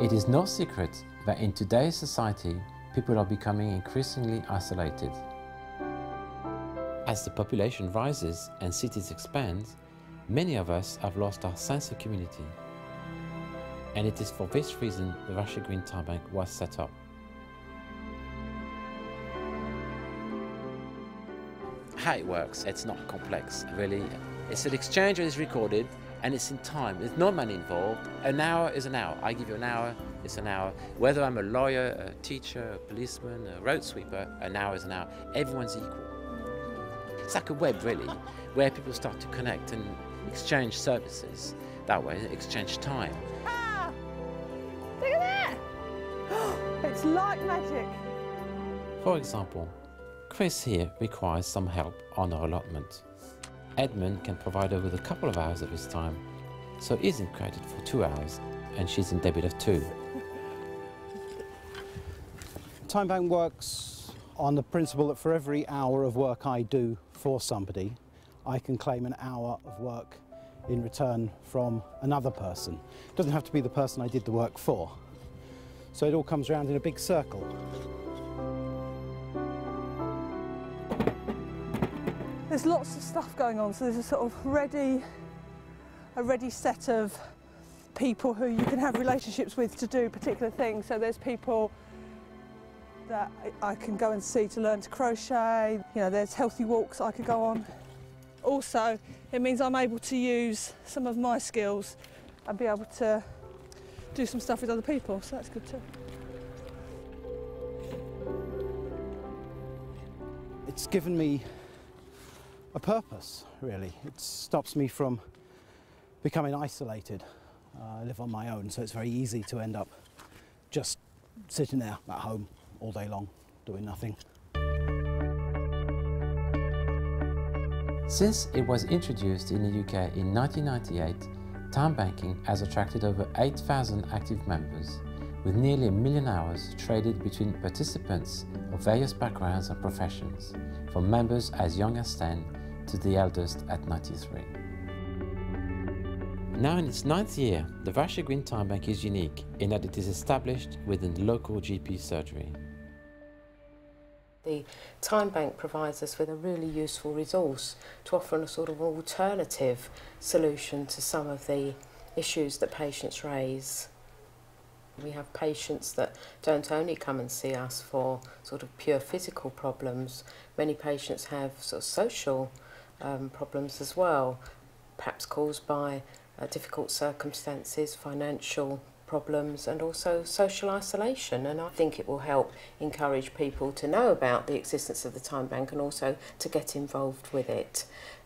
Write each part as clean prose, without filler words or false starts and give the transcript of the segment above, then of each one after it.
It is no secret that in today's society, people are becoming increasingly isolated. As the population rises and cities expand, many of us have lost our sense of community. And it is for this reason the Rushy Green Time Bank was set up. How it works, it's not complex, really. It's an exchange that is recorded and it's in time. There's no money involved. An hour is an hour. I give you an hour, it's an hour. Whether I'm a lawyer, a teacher, a policeman, a road sweeper, an hour is an hour. Everyone's equal. It's like a web, really, where people start to connect and exchange services. That way, exchange time. Ah! Look at that! It's like magic. For example, Chris here requires some help on our allotment. Edmund can provide her with a couple of hours of his time, so he's credited for 2 hours and she's in debit of 2. Time bank works on the principle that for every hour of work I do for somebody, I can claim an hour of work in return from another person. It doesn't have to be the person I did the work for. So it all comes around in a big circle. There's lots of stuff going on, so there's a sort of ready set of people who you can have relationships with to do particular things. So there's people that I can go and see to learn to crochet. You know, there's healthy walks I could go on. Also, it means I'm able to use some of my skills and be able to do some stuff with other people, so that's good too. It's given me a purpose, really. It stops me from becoming isolated. I live on my own, so it's very easy to end up just sitting there at home all day long, doing nothing. Since it was introduced in the UK in 1998, time banking has attracted over 8,000 active members, with nearly 1 million hours traded between participants of various backgrounds and professions, from members as young as 10 to the eldest at 93. Now in its 9th year, the Rushy Green Time Bank is unique in that it is established within the local GP surgery. The Time Bank provides us with a really useful resource to offer a sort of alternative solution to some of the issues that patients raise. We have patients that don't only come and see us for sort of pure physical problems. Many patients have sort of social problems as well, perhaps caused by difficult circumstances, financial problems and also social isolation, and I think it will help encourage people to know about the existence of the Time Bank and also to get involved with it,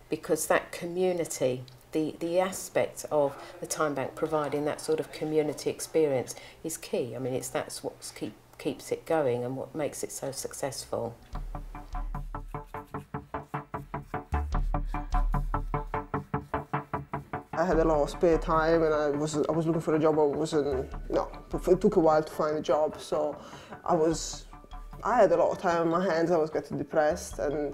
because that community, the aspect of the Time Bank providing that sort of community experience is key. I mean, that's what keeps it going and what makes it so successful. I had a lot of spare time and I was looking for a job. It took a while to find a job, so I had a lot of time on my hands. I was getting depressed, and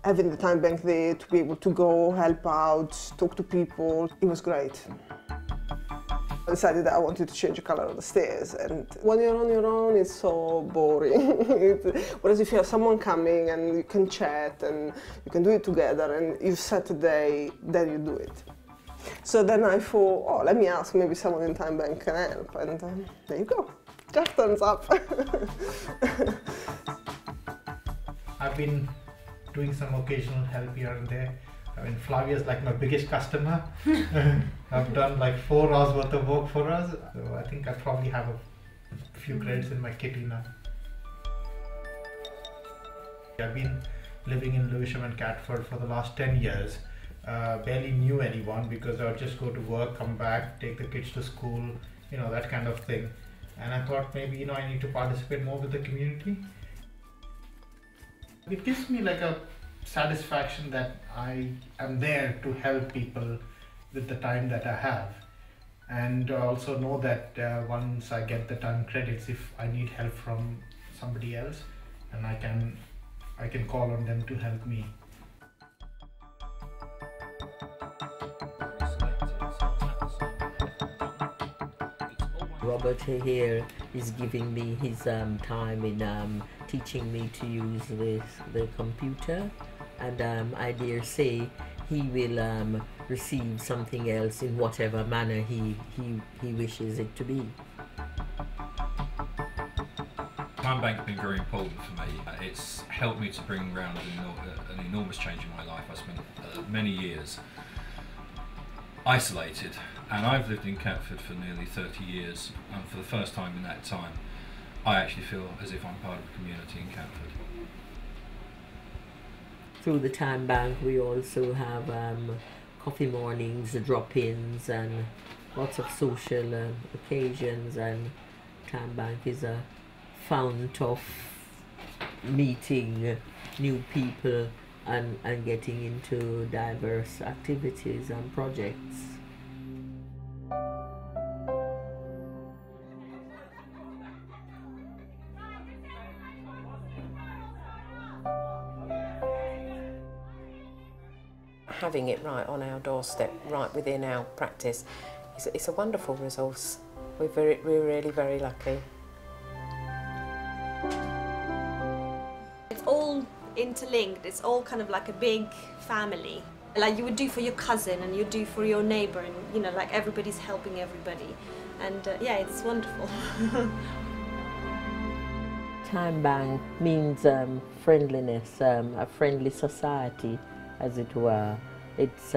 having the Time Bank there to be able to go, help out, talk to people, it was great. I decided that I wanted to change the colour of the stairs, and when you're on your own it's so boring. Whereas if you have someone coming and you can chat and you can do it together and you've set a day, then you do it. So then I thought, oh, let me ask, maybe someone in Time Bank can help, and there you go. Jeff turns up. I've been doing some occasional help here and there. I mean, Flavia's like my biggest customer. I've done like 4 hours worth of work for us, so I think I probably have a few credits in my kitty now. I've been living in Lewisham and Catford for the last 10 years. Barely knew anyone because I would just go to work, come back, take the kids to school, you know, that kind of thing. And I thought maybe, you know, I need to participate more with the community. It gives me like a satisfaction that I am there to help people with the time that I have. And also know that once I get the time credits, if I need help from somebody else, and I can call on them to help me. Robert here is giving me his time in teaching me to use the computer, and I dare say he will receive something else in whatever manner he wishes it to be. Time Bank has been very important for me. It's helped me to bring around an enormous change in my life. I spent many years isolated, and I've lived in Catford for nearly 30 years, and for the first time in that time I actually feel as if I'm part of the community in Catford. Through the Time Bank we also have coffee mornings, drop-ins, and lots of social occasions, and Time Bank is a fount of meeting new people and getting into diverse activities and projects. Having it right on our doorstep, right within our practice, it's a wonderful resource. We're really very lucky. It's all interlinked, it's all kind of like a big family. Like you would do for your cousin and you do for your neighbour, and you know, like everybody's helping everybody. And yeah, it's wonderful. Time Bank means friendliness, a friendly society, as it were. It's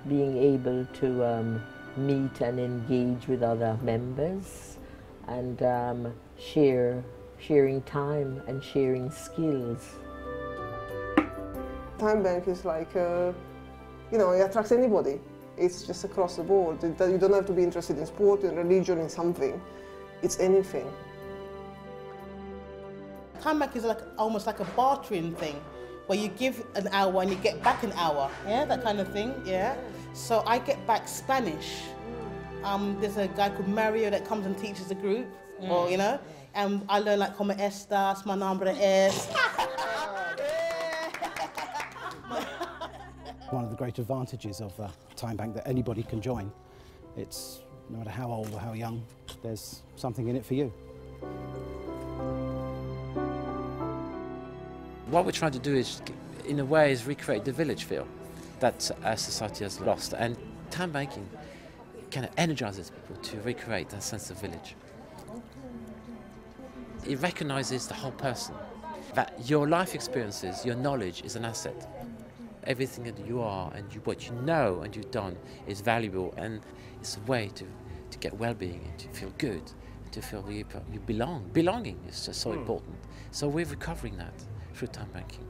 being able to meet and engage with other members, and sharing time and sharing skills. Time Bank is like, you know, it attracts anybody. It's just across the board. You don't have to be interested in sport, in religion, in something. It's anything. Time Bank is like almost like a bartering thing, where you give an hour and you get back an hour, yeah, that kind of thing, yeah. So I get back Spanish. There's a guy called Mario that comes and teaches the group, or you know, and I learn like como estas, my nombre es. One of the great advantages of Time Bank that anybody can join. It's no matter how old or how young, there's something in it for you. What we're trying to do is, in a way, is recreate the village feel that our society has lost, and time banking kind of energizes people to recreate that sense of village. It recognises the whole person, that your life experiences, your knowledge is an asset. Everything that you are and what you know and you've done is valuable, and it's a way to get well-being and to feel good, and to feel you belong. Belonging is just so important. So we're recovering that through time banking.